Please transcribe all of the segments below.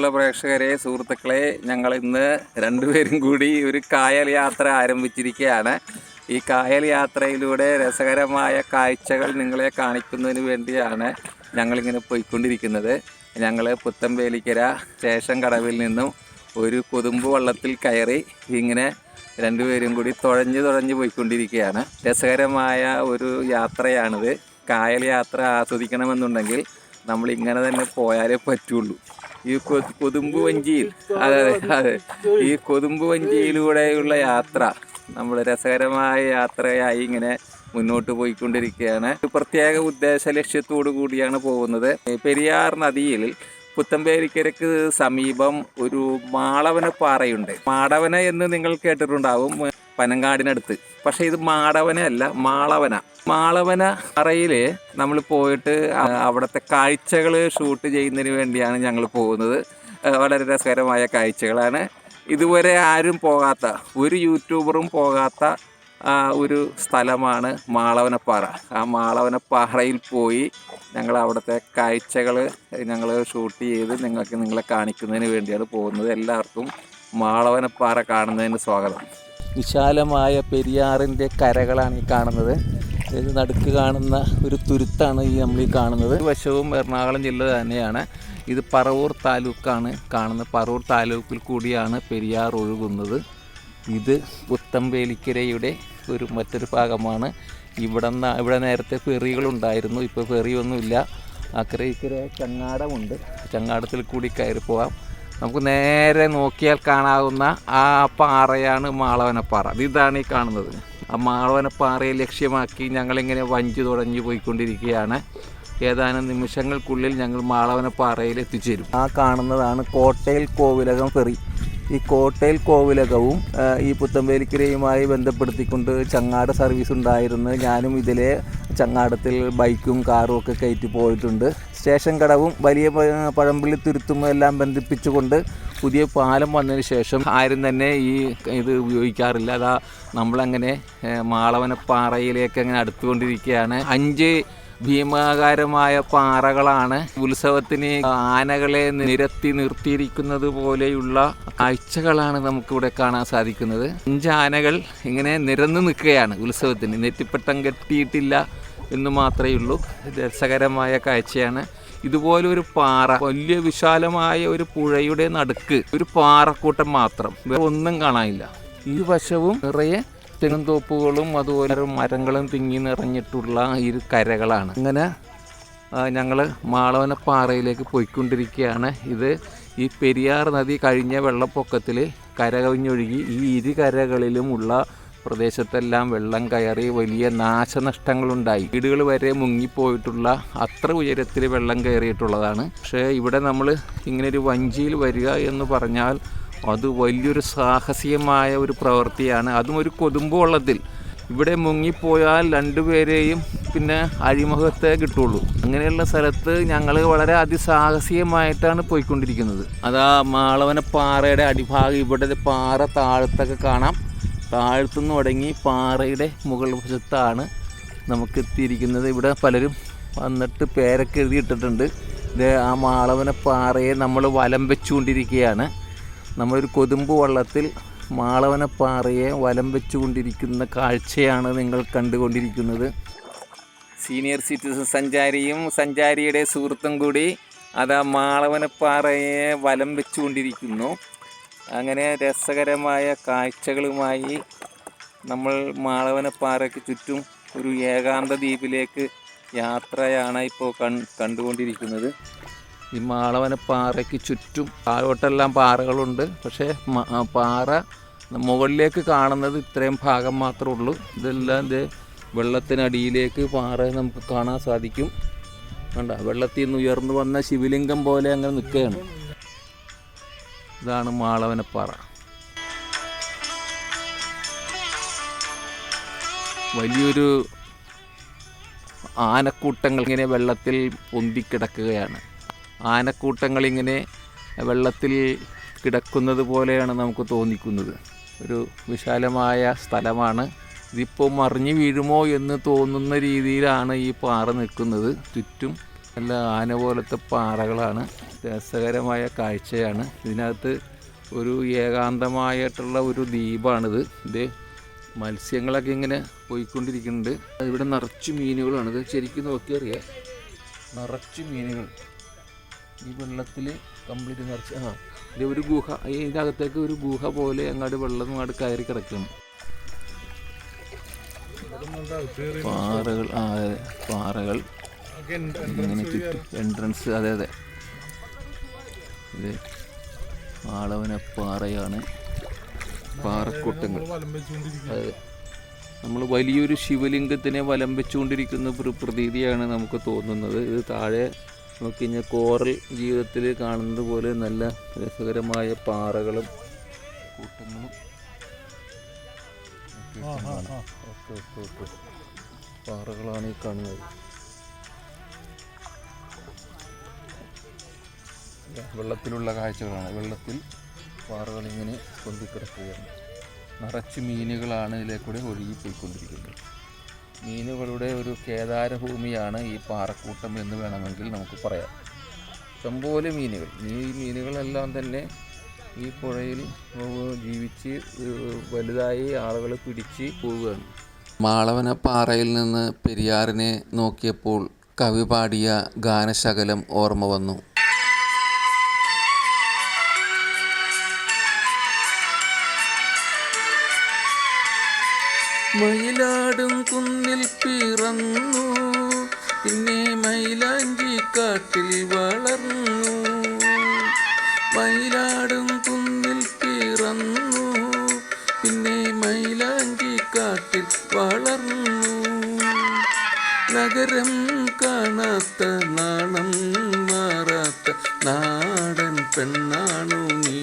പ്രിയമുള്ള പ്രേക്ഷകരെ, സുഹൃത്തുക്കളെ, ഞങ്ങൾ ഇന്ന് രണ്ടുപേരും കൂടി ഒരു കായൽ യാത്ര ആരംഭിച്ചിരിക്കുകയാണ്. ഈ കായൽ യാത്രയിലൂടെ രസകരമായ കാഴ്ചകൾ നിങ്ങളെ കാണിക്കുന്നതിന് വേണ്ടിയാണ് ഞങ്ങളിങ്ങനെ പോയിക്കൊണ്ടിരിക്കുന്നത്. ഞങ്ങൾ പുത്തമ്പേലിക്കര സ്റ്റേഷൻ കടവിൽ നിന്നും ഒരു കൊതുമ്പ് വള്ളത്തിൽ കയറി ഇങ്ങനെ രണ്ടുപേരും കൂടി തുഴഞ്ഞു പോയിക്കൊണ്ടിരിക്കുകയാണ്. രസകരമായ ഒരു യാത്രയാണിത്. കായൽ യാത്ര ആസ്വദിക്കണമെന്നുണ്ടെങ്കിൽ നമ്മൾ ഇങ്ങനെ തന്നെ പോയാലേ പറ്റുള്ളൂ. ഈ കൊതുമ്പ് വഞ്ചിയിൽ അതെ ഈ കൊതുമ്പ് വഞ്ചിയിലൂടെയുള്ള യാത്ര നമ്മൾ രസകരമായ യാത്രയായി ഇങ്ങനെ മുന്നോട്ട് പോയിക്കൊണ്ടിരിക്കുകയാണ്. ഒരു പ്രത്യേക ഉദ്ദേശ ലക്ഷ്യത്തോടു കൂടിയാണ് പോകുന്നത്. പെരിയാർ നദിയിൽ പുത്തമ്പേലിക്കരയ്ക്ക് സമീപം ഒരു മാളവനപ്പാറയുണ്ട്. മാടവന എന്ന് നിങ്ങൾ കേട്ടിട്ടുണ്ടാവും, പനങ്കാടിനടുത്ത്. പക്ഷെ ഇത് മാടവന അല്ല, മാളവന പാറയിൽ നമ്മൾ പോയിട്ട് അവിടുത്തെ കാഴ്ചകൾ ഷൂട്ട് ചെയ്യുന്നതിന് വേണ്ടിയാണ് ഞങ്ങൾ പോകുന്നത്. വളരെ രസകരമായ കാഴ്ചകളാണ്. ഇതുവരെ ആരും പോകാത്ത, ഒരു യൂട്യൂബറും പോകാത്ത ഒരു സ്ഥലമാണ് മാളവനപ്പാറ. ആ മാളവനപ്പാറയിൽ പോയി ഞങ്ങൾ അവിടുത്തെ കാഴ്ചകൾ ഞങ്ങൾ ഷൂട്ട് ചെയ്ത് നിങ്ങളെ കാണിക്കുന്നതിന് വേണ്ടിയാണ് പോകുന്നത്. എല്ലാവർക്കും മാളവനപ്പാറ കാണുന്നതിന് സ്വാഗതം. വിശാലമായ പെരിയാറിൻ്റെ കരകളാണ് ഈ കാണുന്നത്. ഇത് നടുക്ക് കാണുന്ന ഒരു തുരുത്താണ് നമ്മൾ ഈ കാണുന്നത്. വശവും എറണാകുളം ജില്ല തന്നെയാണ്. ഇത് പറവൂർ താലൂക്കാണ് കാണുന്നത്. പറവൂർ താലൂക്കിൽ കൂടിയാണ് പെരിയാർ ഒഴുകുന്നത്. ഇത് പുത്തമ്പേലിക്കരയുടെ മറ്റൊരു ഭാഗമാണ്. ഇവിടെ നേരത്തെ ഫെറികളുണ്ടായിരുന്നു, ഇപ്പോൾ ഫെറിയൊന്നുമില്ല. അക്കരെ ഇക്കരെ ചങ്ങാടമുണ്ട്. ചങ്ങാടത്തിൽ കൂടി കയറി പോകാം. നമുക്ക് നേരെ നോക്കിയാൽ കാണാവുന്ന ആ പാറയാണ് മാളവനപ്പാറ. ഇതാണ് ഈ കാണുന്നത്. ആ മാളവനപ്പാറയെ ലക്ഷ്യമാക്കി ഞങ്ങളിങ്ങനെ വഞ്ചി തുഴഞ്ഞു പോയിക്കൊണ്ടിരിക്കുകയാണ്. ഏതാനും നിമിഷങ്ങൾക്കുള്ളിൽ ഞങ്ങൾ മാളവനപ്പാറയിൽ എത്തിച്ചേരും. ആ കാണുന്നതാണ് കോട്ടയിൽ കോവിലകം ഫെറി. ഈ കോട്ടയിൽ കോവിലകവും ഈ പുത്തമ്പേലിക്കരയുമായി ബന്ധപ്പെടുത്തിക്കൊണ്ട് ചങ്ങാട സർവീസ് ഉണ്ടായിരുന്നു. ഞാനും ഇതിലെ ചങ്ങാടത്തിൽ ബൈക്കും കാറും ഒക്കെ കയറ്റി പോയിട്ടുണ്ട്. സ്റ്റേഷൻ കടവും വലിയ പഴമ്പള്ളി തുരുത്തും എല്ലാം ബന്ധിപ്പിച്ചുകൊണ്ട് പുതിയ പാലം വന്നതിന് ശേഷം ആരും തന്നെ ഇത് ഉപയോഗിക്കാറില്ല. അതാ നമ്മളങ്ങനെ മാളവനപ്പാറയിലേക്ക് അങ്ങനെ അടുത്തുകൊണ്ടിരിക്കുകയാണ്. 5 ഭീമാകാരമായ പാറകളാണ്. ഉത്സവത്തിന് ആനകളെ നിരത്തി നിർത്തിയിരിക്കുന്നത് പോലെയുള്ള കാഴ്ചകളാണ് നമുക്കിവിടെ കാണാൻ സാധിക്കുന്നത്. 5 ആനകൾ ഇങ്ങനെ നിരന്ന് നിൽക്കുകയാണ് ഉത്സവത്തിന്. നെറ്റിപ്പട്ടം കെട്ടിയിട്ടില്ല എന്ന് മാത്രമേ ഉള്ളൂ. രസകരമായ കാഴ്ചയാണ്. ഇതുപോലൊരു പാറ, വലിയ വിശാലമായ ഒരു പുഴയുടെ നടുക്ക് ഒരു പാറക്കൂട്ടം മാത്രം, വേറെ ഒന്നും കാണാനില്ല. ഈ വശവും നിറയെ തെങ്ങുംതോപ്പുകളും അതുപോലെ മരങ്ങളും തിങ്ങി നിറഞ്ഞിട്ടുള്ള ഈ കരകളാണ്. അങ്ങനെ ഞങ്ങൾ മാളവനപ്പാറയിലേക്ക് പോയിക്കൊണ്ടിരിക്കുകയാണ്. ഇത് ഈ പെരിയാർ നദി കഴിഞ്ഞ വെള്ളപ്പൊക്കത്തിൽ കരകവിഞ്ഞൊഴുകി ഈ ഇരുകരകളിലുമുള്ള പ്രദേശത്തെല്ലാം വെള്ളം കയറി വലിയ നാശനഷ്ടങ്ങളുണ്ടായി. വീടുകൾ വരെ മുങ്ങിപ്പോയിട്ടുള്ള അത്ര ഉയരത്തിൽ വെള്ളം കയറിയിട്ടുള്ളതാണ്. പക്ഷേ ഇവിടെ നമ്മൾ ഇങ്ങനൊരു വഞ്ചിയിൽ വരിക എന്ന് പറഞ്ഞാൽ അത് വലിയൊരു സാഹസികമായ ഒരു പ്രവൃത്തിയാണ്. അതും ഒരു കൊതുമ്പ് വള്ളത്തിൽ. ഇവിടെ മുങ്ങിപ്പോയാൽ 2 പേരെയും പിന്നെ അഴിമുഖത്തെ കിട്ടുള്ളൂ. അങ്ങനെയുള്ള സ്ഥലത്ത് ഞങ്ങൾ വളരെ അതിസാഹസികമായിട്ടാണ് പോയിക്കൊണ്ടിരിക്കുന്നത്. അതാ മാളവനപ്പാറയുടെ അടിഭാഗം. ഇവിടെ പാറ താഴത്തൊക്കെ കാണാം. താഴത്തുനിന്ന് തുടങ്ങി പാറയുടെ മുകൾ വശത്താണ് നമുക്ക് എത്തിയിരിക്കുന്നത്. ഇവിടെ പലരും വന്നിട്ട് പേരൊക്കെ എഴുതിയിട്ടിട്ടുണ്ട്. ഇത് ആ മാളവനപ്പാറയെ നമ്മൾ വലം വെച്ചുകൊണ്ടിരിക്കുകയാണ്. നമ്മളൊരു കൊതുമ്പ് വള്ളത്തിൽ മാളവനപ്പാറയെ വലം വെച്ചുകൊണ്ടിരിക്കുന്ന കാഴ്ചയാണ് നിങ്ങൾ കണ്ടുകൊണ്ടിരിക്കുന്നത്. സീനിയർ സിറ്റിസൺ സഞ്ചാരിയും സഞ്ചാരിയുടെ സുഹൃത്തും കൂടി അതാ മാളവനപ്പാറയെ വലം വെച്ചുകൊണ്ടിരിക്കുന്നു. അങ്ങനെ രസകരമായ കാഴ്ചകളുമായി നമ്മൾ മാളവനപ്പാറയ്ക്ക് ചുറ്റും ഒരു ഏകാന്ത ദ്വീപിലേക്ക് യാത്രയാണ് ഇപ്പോൾ കണ്ടുകൊണ്ടിരിക്കുന്നത്. ഈ മാളവനപ്പാറയ്ക്ക് ചുറ്റും താഴോട്ടെല്ലാം പാറകളുണ്ട്. പക്ഷേ പാറ മുകളിലേക്ക് കാണുന്നത് ഇത്രയും ഭാഗം മാത്രമേ ഉള്ളൂ. ഇതെല്ലാം വെള്ളത്തിനടിയിലേക്ക് പാറ നമുക്ക് കാണാൻ സാധിക്കും. കണ്ട, വെള്ളത്തിൽ നിന്ന് ഉയർന്നു വന്ന ശിവലിംഗം പോലെ അങ്ങനെ നിൽക്കുകയാണ്. ഇതാണ് മാളവനപ്പാറ. വലിയൊരു ആനക്കൂട്ടങ്ങൾ ഇങ്ങനെ വെള്ളത്തിൽ പൊന്തിക്കിടക്കുകയാണ്. ആനക്കൂട്ടങ്ങളിങ്ങനെ വെള്ളത്തിൽ കിടക്കുന്നത് പോലെയാണ് നമുക്ക് തോന്നിക്കുന്നത്. ഒരു വിശാലമായ സ്ഥലമാണ്. ഇതിപ്പോൾ മറിഞ്ഞു വീഴുമോ എന്ന് തോന്നുന്ന രീതിയിലാണ് ഈ പാറ നിൽക്കുന്നത്. ചുറ്റും നല്ല ആന പോലത്തെ പാറകളാണ്. രസകരമായ കാഴ്ചയാണ്. ഇതിനകത്ത് ഒരു ഏകാന്തമായിട്ടുള്ള ഒരു ദ്വീപാണിത്. ഇത് മത്സ്യങ്ങളൊക്കെ ഇങ്ങനെ പോയിക്കൊണ്ടിരിക്കുന്നുണ്ട്. ഇവിടെ നിറച്ച് മീനുകളാണ്. ഇത് ശരിക്കും നോക്കിയറിയാം, നിറച്ച് മീനുകൾ ഈ വെള്ളത്തിൽ കംപ്ലീറ്റ് നിറച്ച്. ഇത് ഒരു ഗുഹ, ഇതിൻ്റെ അകത്തേക്ക് ഒരു ഗുഹ പോലെ അങ്ങോട്ട് വെള്ളം അങ്ങോട്ട് കയറി കിടക്കുകയാണ്. പാറകൾ, അതെ, പാറകൾ ഇങ്ങനെ ചുറ്റും എൻട്രൻസ്. അതെ അതെ, ഇത് ആളവനപ്പാറയാണ്, പാറക്കൂട്ടങ്ങൾ. അതെ, നമ്മൾ വലിയൊരു ശിവലിംഗത്തിനെ വലം വെച്ചുകൊണ്ടിരിക്കുന്ന ഒരു പ്രതീതിയാണ് നമുക്ക് തോന്നുന്നത്. ഇത് താഴെ നോക്കിക്കഴിഞ്ഞാൽ കോറൽ ജീവിതത്തിൽ കാണുന്നത് പോലെ നല്ല രസകരമായ പാറകളും കൂട്ടങ്ങളും പാറകളാണ് ഈ കാണുന്നത്. വെള്ളത്തിലുള്ള കാഴ്ചകളാണ്. വെള്ളത്തിൽ പാറകളിങ്ങനെ പൊന്തിക്കിടക്കുകയാണ്. നിറച്ച് മീനുകളാണ് ഇതിലേക്കൂടെ ഒഴുകിപ്പോയിക്കൊണ്ടിരിക്കുന്നത്. മീനുകളുടെ ഒരു കേദാരഭൂമിയാണ് ഈ പാറക്കൂട്ടം എന്ന് വേണമെങ്കിൽ നമുക്ക് പറയാം. ഇഷ്ടംപോലെ മീനുകൾ. ഈ മീനുകളെല്ലാം തന്നെ ഈ പുഴയിൽ ജീവിച്ച് വലുതായി ആളുകൾ പിടിച്ച് പോവുകയാണ്. മാളവനപ്പാറയിൽ നിന്ന് പെരിയാറിനെ നോക്കിയപ്പോൾ കവി പാടിയ ഗാനശകലം ഓർമ്മ വന്നു. മയിലാടും കുന്നിൽ പിറന്നു, പിന്നെ മയിലാഞ്ചി കാട്ടിൽ വളർന്നു. മയിലാടും കുന്നിൽ പിറന്നു, പിന്നെ മയിലാഞ്ചി കാട്ടിൽ വളർന്നു. നഗരം കാണാത്ത നാണം മാറാത്ത നാടൻ പെണ്ണാണു നീ,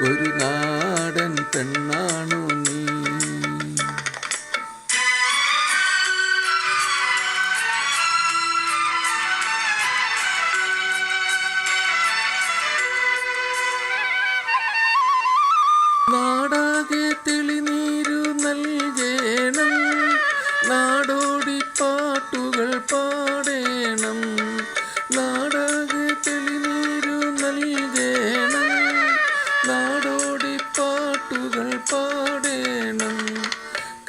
ഒരു നാടൻ പെണ്ണാണു നീ. നാടാകെ തെളിനീരു നൽകേണം, നാടോടി പാട്ടുകൾ പാടേണം. നാടാകെ തെളിനീരു നൽകേണം, നാടോടി പാട്ടുകൾ പാടേണം.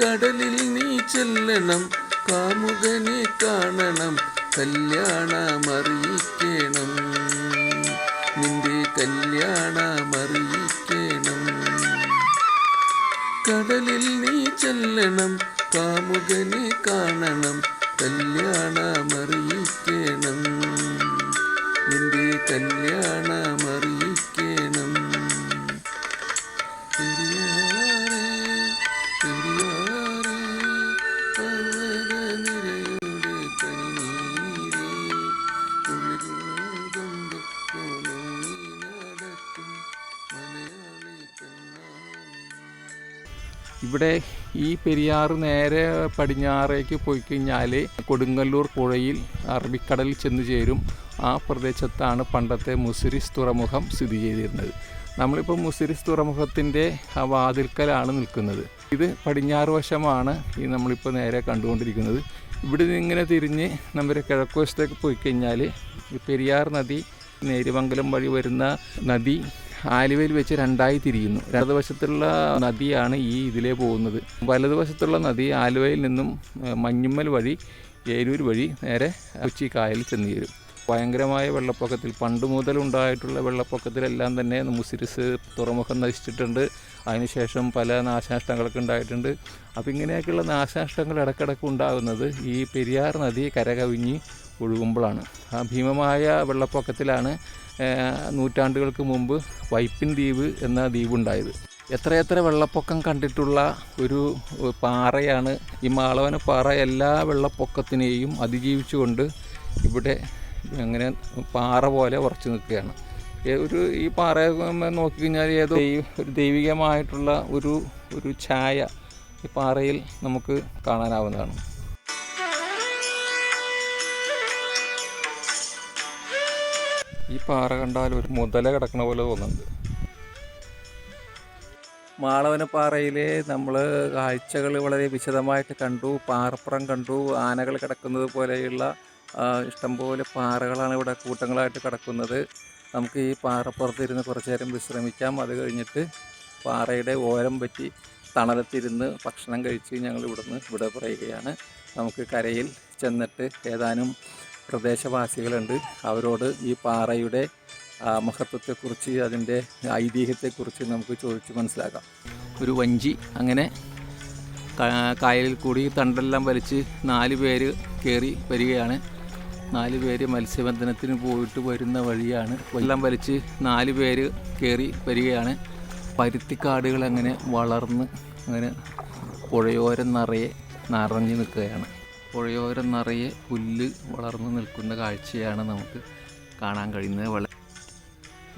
കടലിൽ നീ ചെല്ലണം, കാമുകനെ കാണണം, കല്യാണമറിയിക്കണം, നിന്റെ കല്യാണമറിയിക്കണം. കടലിൽ നീ ചെല്ലണം, കാമുകനെ കാണണം, കല്യാണമറിയിക്കണം, നിന്റെ കല്യാണമറിയിക്കണം. പെരിയാറേ പെരിയാറേ പർവ്വതനിരയുടെ പനിനീരേ, കുളിരും കൊണ്ട് കുണുങ്ങി നടക്കും മലയാളി പെണ്ണാണ്. ഇവിടെ ഈ പെരിയാർ നേരെ പടിഞ്ഞാറേക്ക് പോയി കഴിഞ്ഞാൽ കൊടുങ്ങല്ലൂർ പുഴയിൽ അറബിക്കടലിൽ ചെന്ന് ചേരും. ആ പ്രദേശത്താണ് പണ്ടത്തെ മുസിരിസ് തുറമുഖം സ്ഥിതി ചെയ്തിരുന്നത്. നമ്മളിപ്പോൾ മുസിരിസ് തുറമുഖത്തിൻ്റെ ആ വാതിൽക്കലാണ് നിൽക്കുന്നത്. ഇത് പടിഞ്ഞാറ് വശമാണ് ഈ നമ്മളിപ്പോൾ നേരെ കണ്ടുകൊണ്ടിരിക്കുന്നത്. ഇവിടെ നിന്ന് ഇങ്ങനെ തിരിഞ്ഞ് നമ്മുടെ കിഴക്കുവശത്തേക്ക് പോയി കഴിഞ്ഞാൽ ഈ പെരിയാർ നദി നേര്യമംഗലം വഴി വരുന്ന നദി ആലുവയിൽ വെച്ച് രണ്ടായി തിരിയുന്നു. ഇടതുവശത്തുള്ള നദിയാണ് ഈ ഇതിലേ പോകുന്നത്. വലതുവശത്തുള്ള നദി ആലുവയിൽ നിന്നും മഞ്ഞുമ്മൽ വഴി ഏരൂർ വഴി നേരെ കൊച്ചി കായലിൽ ചെന്ന് ചേരും. ഭയങ്കരമായ വെള്ളപ്പൊക്കത്തിൽ, പണ്ട് മുതലുണ്ടായിട്ടുള്ള വെള്ളപ്പൊക്കത്തിലെല്ലാം തന്നെ മുസിരിസ് തുറമുഖം നശിച്ചിട്ടുണ്ട്. അതിനുശേഷം പല നാശനഷ്ടങ്ങളൊക്കെ ഉണ്ടായിട്ടുണ്ട്. അപ്പോൾ ഇങ്ങനെയൊക്കെയുള്ള നാശനഷ്ടങ്ങൾ ഇടയ്ക്കിടയ്ക്ക് ഉണ്ടാകുന്നത് ഈ പെരിയാർ നദി കരകവിഞ്ഞ് ഒഴുകുമ്പോഴാണ്. ആ ഭീമമായ വെള്ളപ്പൊക്കത്തിലാണ് നൂറ്റാണ്ടുകൾക്ക് മുമ്പ് വൈപ്പിൻ ദ്വീപ് എന്ന ദ്വീപുണ്ടായത്. എത്രയെത്ര വെള്ളപ്പൊക്കം കണ്ടിട്ടുള്ള ഒരു പാറയാണ് ഈ മാളവനപ്പാറ. എല്ലാ വെള്ളപ്പൊക്കത്തിനെയും അതിജീവിച്ചുകൊണ്ട് ഇവിടെ അങ്ങനെ പാറ പോലെ ഉറച്ചു നിൽക്കുകയാണ്. ഈ പാറയെ നോക്കിക്കഴിഞ്ഞാൽ ഏതോ ഒരു ദൈവികമായിട്ടുള്ള ഒരു ഛായ ഈ പാറയിൽ നമുക്ക് കാണാനാവുന്നതാണ്. ഈ പാറ കണ്ടാൽ ഒരു മുതല കിടക്കണ പോലെ തോന്നുന്നുണ്ട്. മാളവനപ്പാറയിലെ നമ്മൾ കാഴ്ചകൾ വളരെ വിശദമായിട്ട് കണ്ടു. പാറപ്പുറം കണ്ടു, ആനകൾ കിടക്കുന്നത് പോലെയുള്ള ഇഷ്ടംപോലെ പാറകളാണ് ഇവിടെ കൂട്ടങ്ങളായിട്ട് കിടക്കുന്നത്. നമുക്ക് ഈ പാറപ്പുറത്തിരുന്ന് കുറച്ച് നേരം വിശ്രമിക്കാം. അത് കഴിഞ്ഞിട്ട് പാറയുടെ ഓരം പറ്റി തണലത്തിരുന്ന് ഭക്ഷണം കഴിച്ച് ഞങ്ങൾ ഇവിടെ പറയുകയാണ്. നമുക്ക് കരയിൽ ചെന്നിട്ട് ഏതാനും പ്രദേശവാസികളുണ്ട്, അവരോട് ഈ പാറയുടെ മഹത്വത്തെക്കുറിച്ച് അതിൻ്റെ ഐതിഹ്യത്തെക്കുറിച്ച് നമുക്ക് ചോദിച്ച് മനസ്സിലാക്കാം. ഒരു വഞ്ചി അങ്ങനെ കായലിൽ കൂടി തണ്ടെല്ലാം വലിച്ച് 4 പേര് കയറി വരികയാണ്. 4 പേര് മത്സ്യബന്ധനത്തിന് പോയിട്ട് വരുന്ന വഴിയാണ്. എല്ലാം വലിച്ച് 4 പേര് കയറി വരികയാണ്. പരുത്തിക്കാടുകൾ അങ്ങനെ വളർന്ന് അങ്ങനെ പുഴയോരം നിറഞ്ഞു നിൽക്കുകയാണ്. പുഴയോരം നിറയെ പുല്ല് വളർന്നു നിൽക്കുന്ന കാഴ്ചയാണ് നമുക്ക് കാണാൻ കഴിയുന്നത്.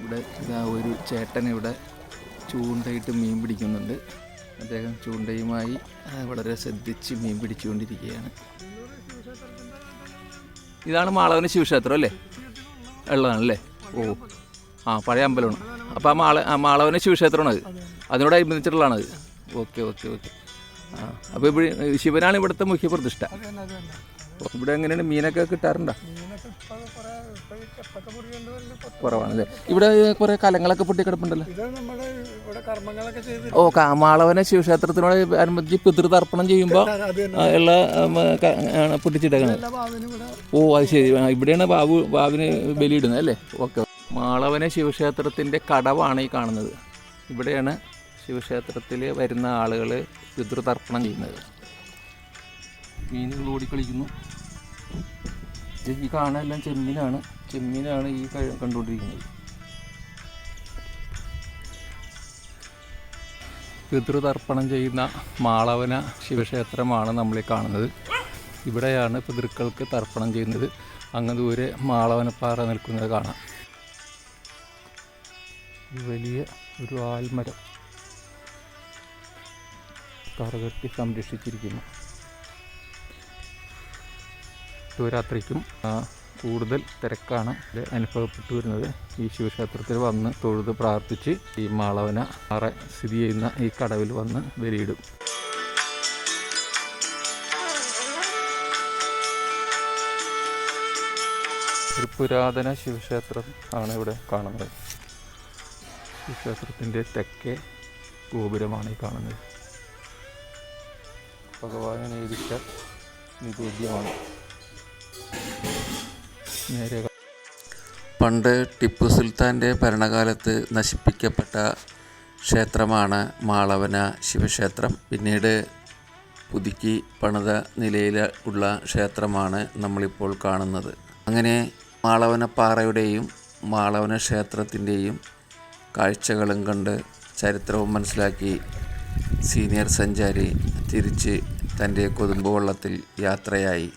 ഇവിടെ ഒരു ചേട്ടൻ ഇവിടെ ചൂണ്ടയിട്ട് മീൻ പിടിക്കുന്നുണ്ട്. അദ്ദേഹം ചൂണ്ടയുമായി വളരെ ശ്രദ്ധിച്ച് മീൻ പിടിച്ചുകൊണ്ടിരിക്കുകയാണ്. ഇതാണ് മാളവന ശിവക്ഷേത്രം അല്ലേ? ഉള്ളതാണല്ലേ? ഓ പഴയ അമ്പലമാണ്. അപ്പോൾ മാളവന ശിവക്ഷേത്രമാണ് അതിനോടനുബന്ധിച്ചിട്ടുള്ളതാണത്. ഓക്കെ. അപ്പോൾ ഇവിടെ ശിവനാണ് ഇവിടുത്തെ മുഖ്യ പ്രതിഷ്ഠ. ഇവിടെ എങ്ങനെയാണ് മീനൊക്കെ കിട്ടാറുണ്ടോ? കുറവാണല്ലേ? ഇവിടെ കുറെ കലങ്ങളൊക്കെ പൊട്ടിക്കിടപ്പുണ്ടല്ലോ. മാളവന ശിവക്ഷേത്രത്തിനോട് അനുബന്ധിച്ച് പിതൃതർപ്പണം ചെയ്യുമ്പോൾ ഉള്ള പൊട്ടിച്ചിട്ടേക്കണത്. അത് ശരി. ഇവിടെയാണ് ബാബുവിന് ബലിയിടുന്നത് അല്ലേ? ഓക്കെ. മാളവന ശിവക്ഷേത്രത്തിൻ്റെ കടവാണ് ഈ കാണുന്നത്. ഇവിടെയാണ് ശിവക്ഷേത്രത്തിൽ വരുന്ന ആളുകൾ പിതൃതർപ്പണം ചെയ്യുന്നത്. മീനുകൾ ഓടിക്കളിക്കുന്നു. ഈ കാണാനെല്ലാം ചെമ്മീനാണ് ഈ കണ്ടുകൊണ്ടിരിക്കുന്നത്. പിതൃതർപ്പണം ചെയ്യുന്ന മാളവന ശിവക്ഷേത്രമാണ് നമ്മളീ കാണുന്നത്. ഇവിടെയാണ് പിതൃക്കൾക്ക് തർപ്പണം ചെയ്യുന്നത്. അങ്ങ് ദൂരെ മാളവനപ്പാറ നിൽക്കുന്നത് കാണാം. വലിയ ഒരു ആൽമരം കറകെട്ടി സംരക്ഷിച്ചിരിക്കുന്നു. ശിവരാത്രിക്കും കൂടുതൽ തിരക്കാണ് അനുഭവപ്പെട്ടു വരുന്നത്. ഈ ശിവക്ഷേത്രത്തിൽ വന്ന് തൊഴുത് പ്രാർത്ഥിച്ച് ഈ മാളവന പാറ സ്ഥിതി ചെയ്യുന്ന ഈ കടവിൽ വന്ന് ബലിയിടും. ഒരു പുരാതന ശിവക്ഷേത്രം ആണ് ഇവിടെ കാണുന്നത്. ശിവക്ഷേത്രത്തിൻ്റെ തെക്കേ ഗോപുരമാണ് ഈ കാണുന്നത്. ഭഗവാനെ നേദിച്ച നിവേദ്യമാണ്. പണ്ട് ടിപ്പു സുൽത്താൻ്റെ ഭരണകാലത്ത് നശിപ്പിക്കപ്പെട്ട ക്ഷേത്രമാണ് മാളവന ശിവക്ഷേത്രം. പിന്നീട് പുതുക്കി പണിത നിലയിലുള്ള ക്ഷേത്രമാണ് നമ്മളിപ്പോൾ കാണുന്നത്. അങ്ങനെ മാളവനപ്പാറയുടെയും മാളവന ക്ഷേത്രത്തിൻ്റെയും കാഴ്ചകളും കണ്ട് ചരിത്രവും മനസ്സിലാക്കി സീനിയർ സഞ്ചാരി തിരിച്ച് തൻ്റെ കൊതുമ്പ് വള്ളത്തിൽ യാത്രയായി.